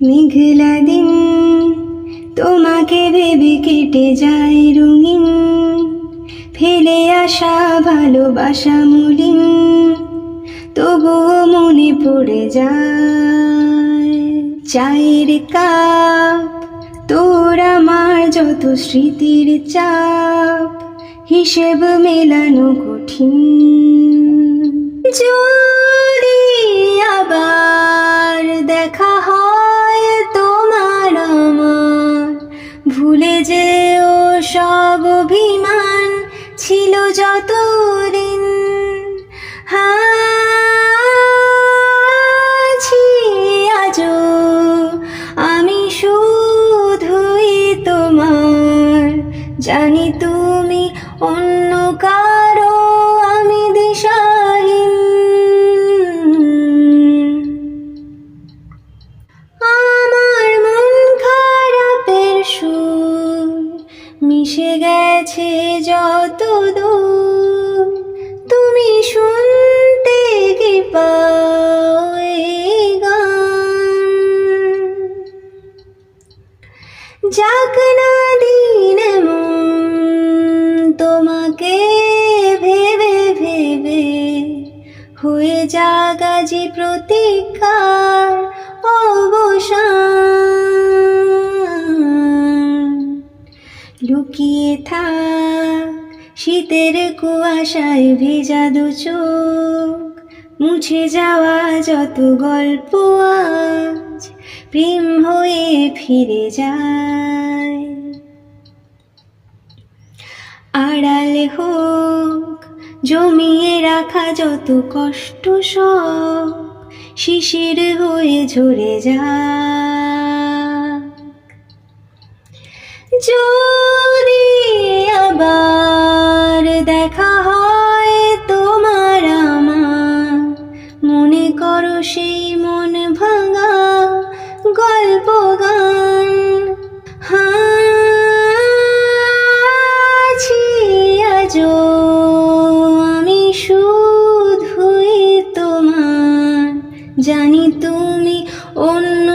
মেঘলা দিন তোমাকে ভেবে কেটে যায় রঙিন, ফেলে আসা ভালোবাসা মলিন, তবুও মনে পড়ে যায়। চায়ের কাপ তোর আমার যত স্মৃতির চাপ, হিসেব মেলানো কঠিন। যদি আবার দেখা হয় তোমার আমার, ভুলে যেও সব অভিমান ছিল যতদিন। আছি আজও আমি শুধুই তোমার, জানি তুমি অন্য কারো, আমি দিশাহীন। আমার মন খারাপের সুর মিশে গেছে যত দূর, তুমি শুনতে কি পাও এই গান? যাক না দিন এমন তোমাকে ভেবে ভেবে, হয়ে যাক আজি প্রতীক্ষার অবসান। লুকিয়ে থাক শীতের কুয়াশায় ভেজা দু চোখ, মুছে যাওয়া যত গল্প আজ প্রেম হয়ে ফিরে যায়। আড়াল হোক জমিয়ে রাখা যত কষ্ট সব, শিশির হয়ে ঝরে যায়। যদি আবার দেখা হয় তোমার আমার, মনে করো সেই মন ভাঙা গল্প গান। আছি আজও আমি শুধুই তোমার, জানি তুমি অন্য